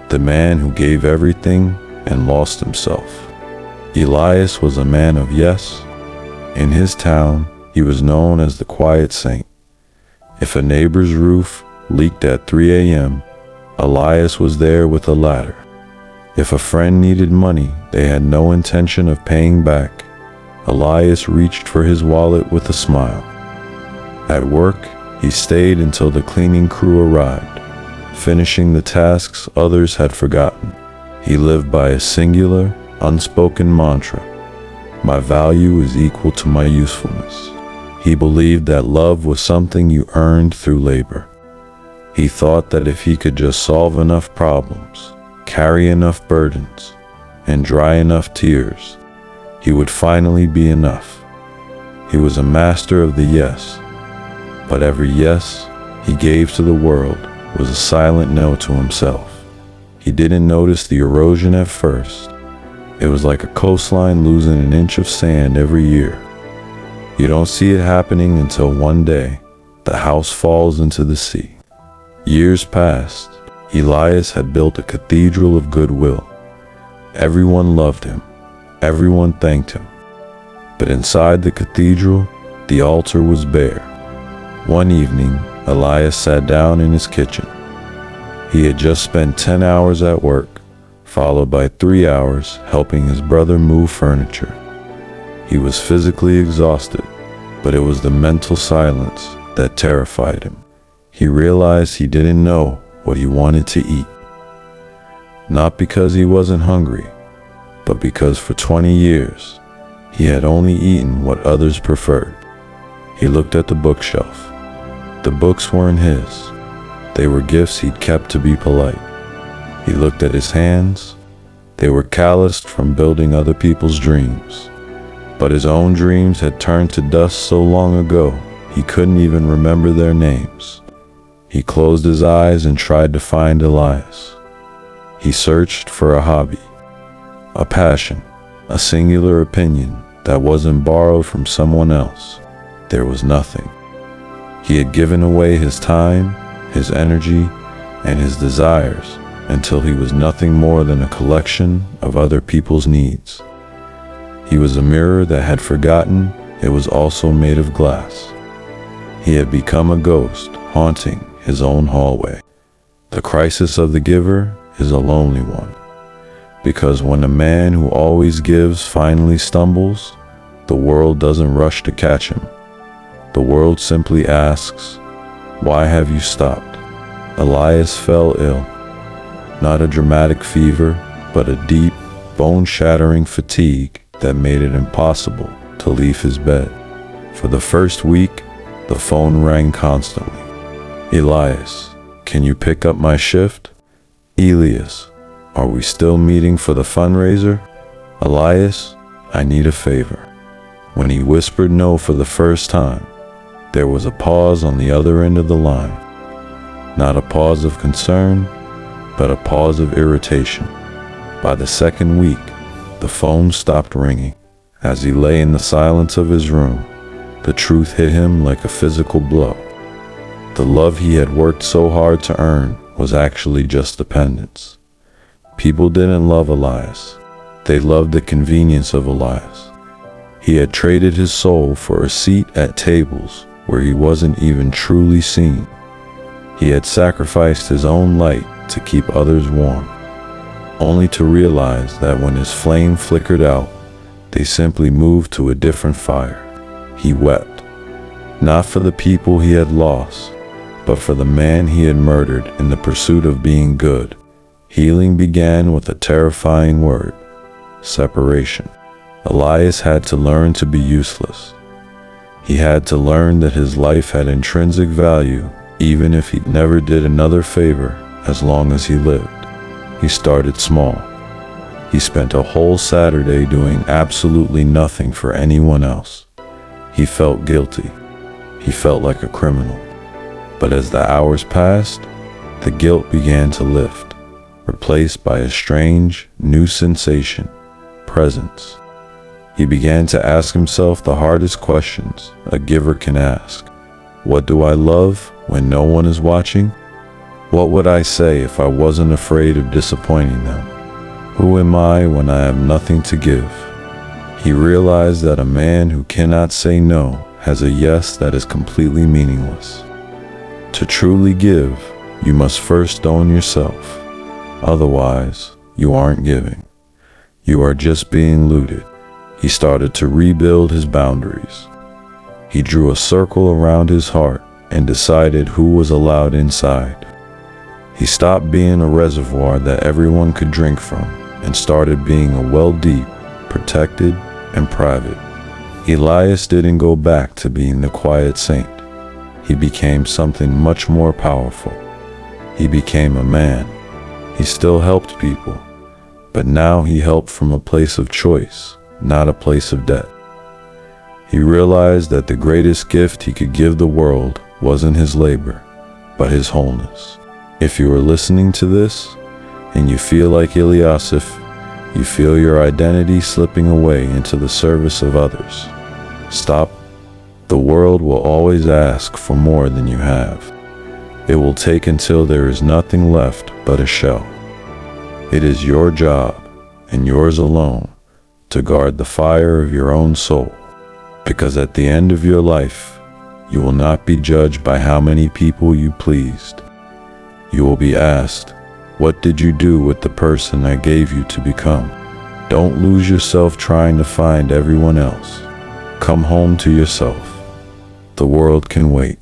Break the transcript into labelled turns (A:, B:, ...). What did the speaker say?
A: the man who gave everything and lost himself. Elias was a man of yes. In his town, he was known as the quiet saint. If a neighbor's roof leaked at 3 a.m., Elias was there with a ladder. If a friend needed money they had no intention of paying back, Elias reached for his wallet with a smile. At work, he stayed until the cleaning crew arrived, finishing the tasks others had forgotten. He lived by a singular, unspoken mantra: my value is equal to my usefulness. He believed that love was something you earned through labor. He thought that if he could just solve enough problems, carry enough burdens, and dry enough tears, he would finally be enough. He was a master of the yes, but every yes he gave to the world was a silent no to himself. He didn't notice the erosion at first. It was like a coastline losing an inch of sand every year. You don't see it happening until one day the house falls into the sea. Years passed. Elias had built a cathedral of goodwill. Everyone loved him. Everyone thanked him. But inside the cathedral, the altar was bare. One evening, Elias sat down in his kitchen. He had just spent 10 hours at work, followed by 3 hours helping his brother move furniture. He was physically exhausted, but it was the mental silence that terrified him. He realized he didn't know what he wanted to eat. Not because he wasn't hungry, but because for 20 years, he had only eaten what others preferred. He looked at the bookshelf. The books weren't his. They were gifts he'd kept to be polite. He looked at his hands. They were calloused from building other people's dreams. But his own dreams had turned to dust so long ago, he couldn't even remember their names. He closed his eyes and tried to find Elias. He searched for a hobby, a passion, a singular opinion that wasn't borrowed from someone else. There was nothing. He had given away his time, his energy, and his desires until he was nothing more than a collection of other people's needs. He was a mirror that had forgotten it was also made of glass. He had become a ghost haunting his own hallway. The crisis of the giver is a lonely one, because when a man who always gives finally stumbles, the world doesn't rush to catch him. The world simply asks, "Why have you stopped?" Elias fell ill. Not a dramatic fever, but a deep, bone-shattering fatigue that made it impossible to leave his bed. For the first week, the phone rang constantly. "Elias, can you pick up my shift?" "Elias, are we still meeting for the fundraiser?" "Elias, I need a favor." When he whispered no for the first time, there was a pause on the other end of the line. Not a pause of concern, but a pause of irritation. By the second week, the phone stopped ringing. As he lay in the silence of his room, the truth hit him like a physical blow. The love he had worked so hard to earn was actually just dependence. People didn't love Elias. They loved the convenience of Elias. He had traded his soul for a seat at tables where he wasn't even truly seen. He had sacrificed his own light to keep others warm, only to realize that when his flame flickered out, they simply moved to a different fire. He wept, not for the people he had lost, but for the man he had murdered in the pursuit of being good. Healing began with a terrifying word: separation. Elias had to learn to be useless. He had to learn that his life had intrinsic value, even if he never did another favor as long as he lived. He started small. He spent a whole Saturday doing absolutely nothing for anyone else. He felt guilty. He felt like a criminal. But as the hours passed, the guilt began to lift, replaced by a strange, new sensation: presence. He began to ask himself the hardest questions a giver can ask. What do I love when no one is watching? What would I say if I wasn't afraid of disappointing them? Who am I when I have nothing to give? He realized that a man who cannot say no has a yes that is completely meaningless. To truly give, you must first own yourself. Otherwise, you aren't giving. You are just being looted. He started to rebuild his boundaries. He drew a circle around his heart and decided who was allowed inside. He stopped being a reservoir that everyone could drink from and started being a well deep, protected, and private. Elias didn't go back to being the quiet saint. He became something much more powerful. He became a man. He still helped people, but now he helped from a place of choice, not a place of debt. He realized that the greatest gift he could give the world wasn't his labor, but his wholeness. If you are listening to this, and you feel like Elias, if you feel your identity slipping away into the service of others, stop. The world will always ask for more than you have. It will take until there is nothing left but a shell. It is your job, and yours alone, to guard the fire of your own soul, because at the end of your life, you will not be judged by how many people you pleased. You will be asked, what did you do with the person I gave you to become? Don't lose yourself trying to find everyone else. Come home to yourself. The world can wait.